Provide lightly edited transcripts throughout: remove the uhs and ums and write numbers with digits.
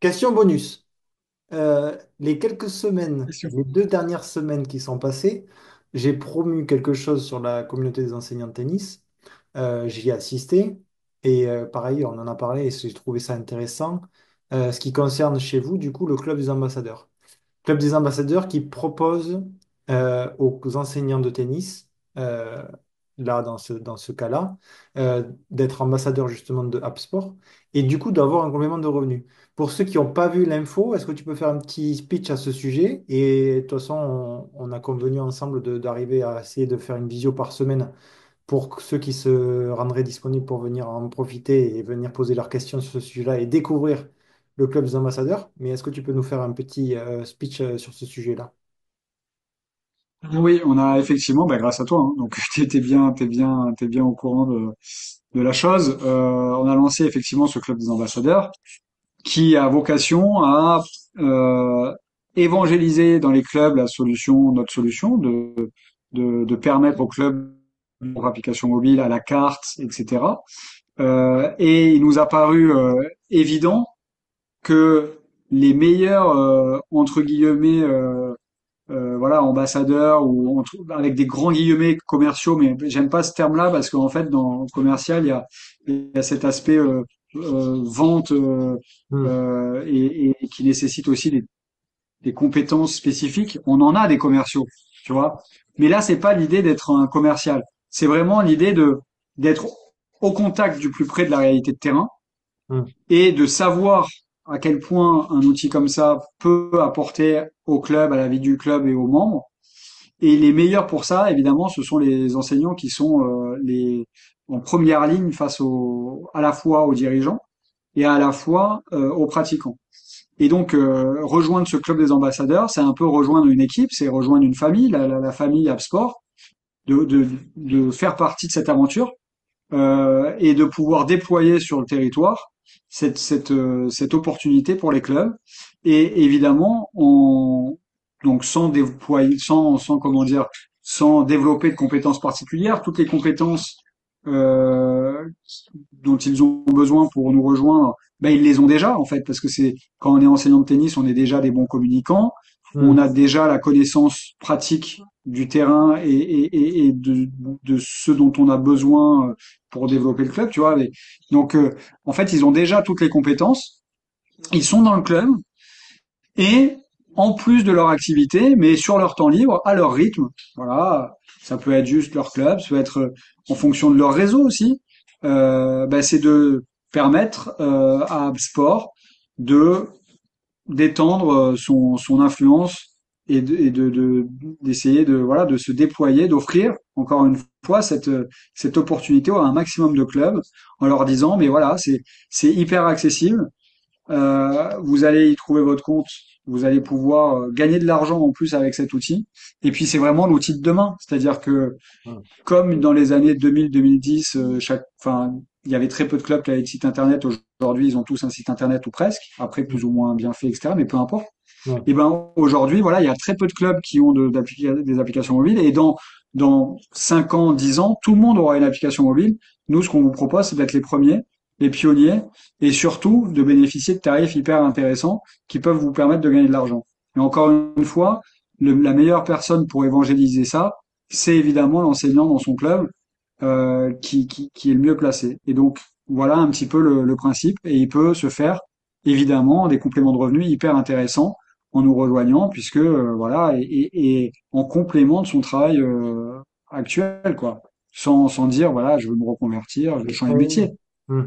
Question bonus. Les quelques semaines, les 2 dernières semaines qui sont passées, j'ai promu quelque chose sur la communauté des enseignants de tennis. J'y ai assisté et pareil, on en a parlé et j'ai trouvé ça intéressant. Ce qui concerne chez vous, du coup, le club des ambassadeurs. Club des ambassadeurs qui propose aux enseignants de tennis, euh, là, dans ce cas-là, d'être ambassadeur justement de HubSport et du coup d'avoir un complément de revenus. Pour ceux qui n'ont pas vu l'info, est-ce que tu peux faire un petit speech à ce sujet? Et de toute façon, on a convenu ensemble d'arriver à essayer de faire une visio par semaine pour ceux qui se rendraient disponibles pour venir en profiter et venir poser leurs questions sur ce sujet-là et découvrir le club des ambassadeurs. Mais est-ce que tu peux nous faire un petit speech sur ce sujet-là? Oui, on a effectivement, bah, grâce à toi, hein, donc t'es bien au courant de la chose. On a lancé effectivement ce club des ambassadeurs qui a vocation à euh, évangéliser dans les clubs notre solution de permettre aux clubs leur application mobile à la carte, etc. Et il nous a paru évident que les meilleurs entre guillemets voilà, ambassadeurs avec des grands guillemets commerciaux, mais j'aime pas ce terme-là parce qu'en fait, dans le commercial, il y a cet aspect vente Hmm. et qui nécessite aussi des compétences spécifiques. On en a des commerciaux, tu vois. Mais là, c'est pas l'idée d'être un commercial. C'est vraiment l'idée de d'être au contact du plus près de la réalité de terrain Hmm. et de savoir à quel point un outil comme ça peut apporter au club, à la vie du club et aux membres. Et les meilleurs pour ça, évidemment, ce sont les enseignants qui sont les en première ligne face à la fois aux dirigeants et à la fois aux pratiquants. Et donc rejoindre ce club des ambassadeurs, c'est un peu rejoindre une équipe, c'est rejoindre une famille, la famille AppSport, de faire partie de cette aventure et de pouvoir déployer sur le territoire cette opportunité pour les clubs. Et évidemment, donc sans déployer, sans comment dire, sans développer de compétences particulières, toutes les compétences euh, dont ils ont besoin pour nous rejoindre, ben ils les ont déjà en fait, parce que c'est quand on est enseignant de tennis, on est déjà des bons communicants, on Hmm. a déjà la connaissance pratique du terrain et de ce dont on a besoin pour développer le club, tu vois. Donc en fait, ils ont déjà toutes les compétences, ils sont dans le club et en plus de leur activité, mais sur leur temps libre, à leur rythme, voilà, ça peut être juste leur club, ça peut être en fonction de leur réseau aussi, ben, c'est de permettre à Sport de d'étendre son influence d'essayer de voilà de se déployer, d'offrir encore une fois cette opportunité à un maximum de clubs en leur disant mais voilà c'est hyper accessible, vous allez y trouver votre compte, vous allez pouvoir gagner de l'argent en plus avec cet outil et puis c'est vraiment l'outil de demain, c'est-à-dire que Hmm. comme dans les années 2000-2010, enfin, il y avait très peu de clubs qui avaient de site internet. Aujourd'hui, ils ont tous un site internet ou presque. Après, Hmm. plus ou moins bien fait, etc. Mais peu importe. Ouais. Et ben, aujourd'hui, voilà, il y a très peu de clubs qui ont des applications mobiles. Et dans 5 ans, 10 ans, tout le monde aura une application mobile. Nous, ce qu'on vous propose, c'est d'être les premiers, les pionniers, et surtout de bénéficier de tarifs hyper intéressants qui peuvent vous permettre de gagner de l'argent. Et encore une fois, la meilleure personne pour évangéliser ça, c'est évidemment l'enseignant dans son club qui est le mieux placé. Et donc, voilà un petit peu le principe. Et il peut se faire, évidemment, des compléments de revenus hyper intéressants en nous rejoignant, puisque, voilà, et en complément de son travail actuel, quoi. Sans dire, voilà, je veux me reconvertir, je veux changer de Oui. métier. Hmm.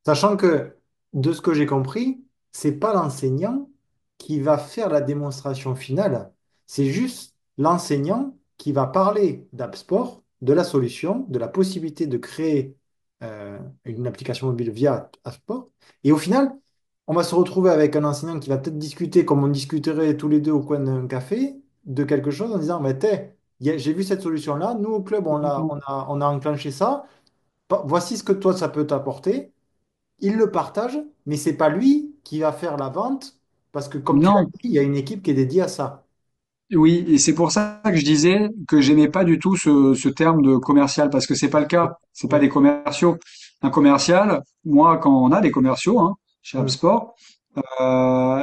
Sachant que, de ce que j'ai compris, c'est pas l'enseignant qui va faire la démonstration finale, c'est juste l'enseignant qui va parler d'AppSport, de la solution, de la possibilité de créer une application mobile via AppSport. Et au final, on va se retrouver avec un enseignant qui va peut-être discuter comme on discuterait tous les deux au coin d'un café de quelque chose en disant, mais j'ai vu cette solution-là, nous au club, on a enclenché ça. Voici ce que toi, ça peut t'apporter. Il le partage, mais c'est pas lui qui va faire la vente, parce que comme tu l'as Non, dit, il y a une équipe qui est dédiée à ça. oui, et c'est pour ça que je disais que j'aimais pas du tout ce terme de commercial, parce que c'est pas le cas. C'est pas Oui. des commerciaux. Un commercial, moi, quand on a des commerciaux, hein, chez Mm. HubSport,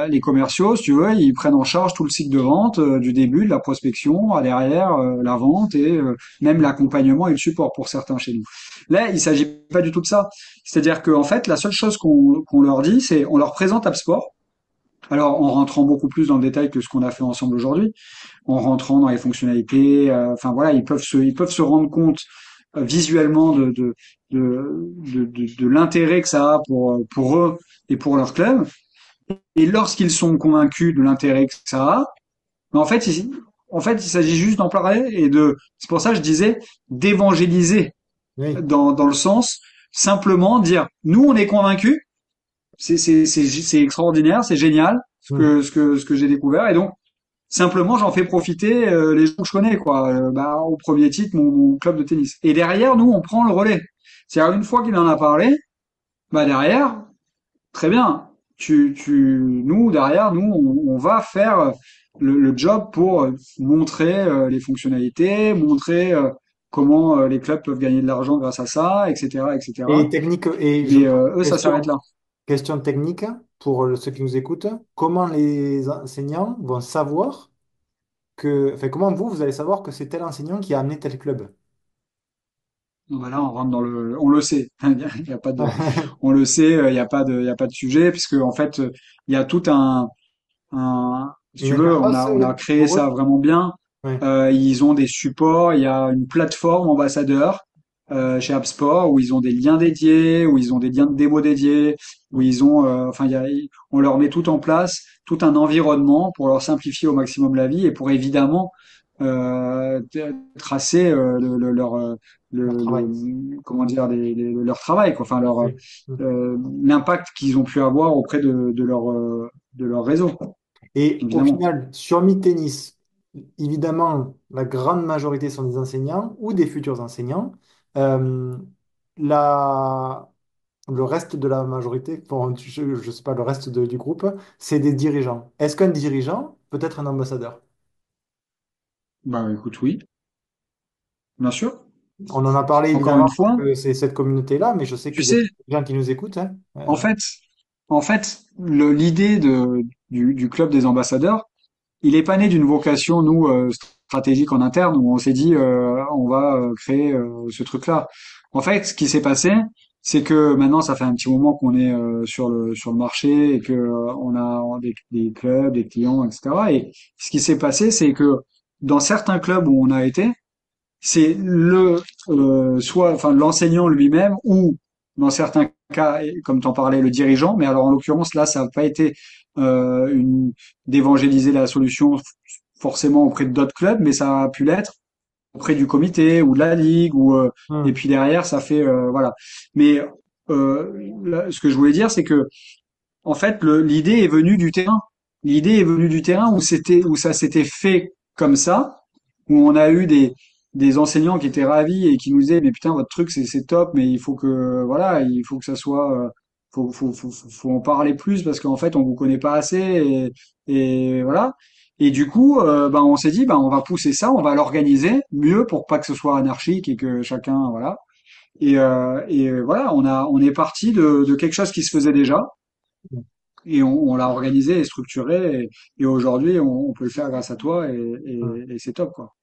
Les commerciaux, si tu veux, ils prennent en charge tout le cycle de vente, du début, de la prospection à derrière, la vente et même l'accompagnement et le support pour certains chez nous. Là, il s'agit pas du tout de ça. C'est-à-dire qu'en fait, la seule chose qu'on leur dit, c'est on leur présente AppSport. Alors, en rentrant beaucoup plus dans le détail que ce qu'on a fait ensemble aujourd'hui, en rentrant dans les fonctionnalités, enfin voilà, ils peuvent se rendre compte visuellement de l'intérêt que ça a pour eux et pour leur club. Et lorsqu'ils sont convaincus de l'intérêt que ça a, mais en fait, il s'agit juste d'en parler et c'est pour ça que je disais d'évangéliser Oui. dans le sens simplement dire, nous, on est convaincus, c'est extraordinaire, c'est génial, Hmm. ce que j'ai découvert. Et donc, simplement, j'en fais profiter les gens que je connais, quoi. Bah, au premier titre, mon club de tennis. Et derrière, nous, on prend le relais. C'est-à-dire, une fois qu'il en a parlé, bah derrière, très bien. Nous, derrière, nous, on va faire le job pour montrer les fonctionnalités, montrer comment les clubs peuvent gagner de l'argent grâce à ça, etc., etc. Et technique, et Mais eux, ça s'arrête question, là. question technique pour ceux qui nous écoutent. Comment les enseignants vont savoir enfin, comment vous, vous allez savoir que c'est tel enseignant qui a amené tel club? Donc là, on rentre dans on le sait. Il y a pas de, on le sait. Il y a pas de sujet puisque en fait, il y a tout si Une tu veux, interface on a créé pour ça eux? vraiment bien. Oui. Ils ont des supports, il y a une plateforme ambassadeur chez AppSport où ils ont des liens dédiés, où ils ont des liens de démo dédiés, où ils ont, enfin, on leur met tout en place, tout un environnement pour leur simplifier au maximum la vie et pour évidemment tracer Leur travail. comment dire, leur travail, quoi, enfin Oui. Hmm. l'impact qu'ils ont pu avoir auprès de leur réseau, Et au évidemment. final, sur Meet Tennis, évidemment, la grande majorité sont des enseignants ou des futurs enseignants. Euh, la, le reste de la majorité, bon, je ne sais pas, le reste du groupe, c'est des dirigeants. Est-ce qu'un dirigeant peut être un ambassadeur? Bah écoute, oui, bien sûr. On en a parlé Encore une évidemment parce fois, que c'est cette communauté-là, mais je sais tu qu'il y a sais, des gens qui nous écoutent, hein. en fait, l'idée du club des ambassadeurs, il est pas né d'une vocation, nous, stratégique en interne, où on s'est dit, on va créer ce truc-là. En fait, ce qui s'est passé, c'est que maintenant, ça fait un petit moment qu'on est sur le marché et que on a des clubs, des clients, etc. Et ce qui s'est passé, c'est que dans certains clubs où on a été, c'est soit enfin l'enseignant lui-même ou dans certains cas comme t'en parlais le dirigeant, mais alors en l'occurrence là ça n'a pas été d'évangéliser la solution forcément auprès de d'autres clubs, mais ça a pu l'être auprès du comité ou de la ligue ou et Hmm. puis derrière ça fait voilà. Mais ce que je voulais dire c'est que en fait l'idée est venue du terrain. L'idée est venue du terrain où ça s'était fait comme ça, où on a eu des enseignants qui étaient ravis et qui nous disaient mais putain votre truc c'est top mais il faut que voilà il faut que ça soit faut en parler plus parce qu'en fait on vous connaît pas assez et voilà et du coup ben on s'est dit ben on va pousser ça on va l'organiser mieux pour pas que ce soit anarchique et que chacun voilà voilà on est parti de quelque chose qui se faisait déjà et on l'a organisé et structuré et aujourd'hui on peut le faire grâce à toi Hmm. et c'est top quoi.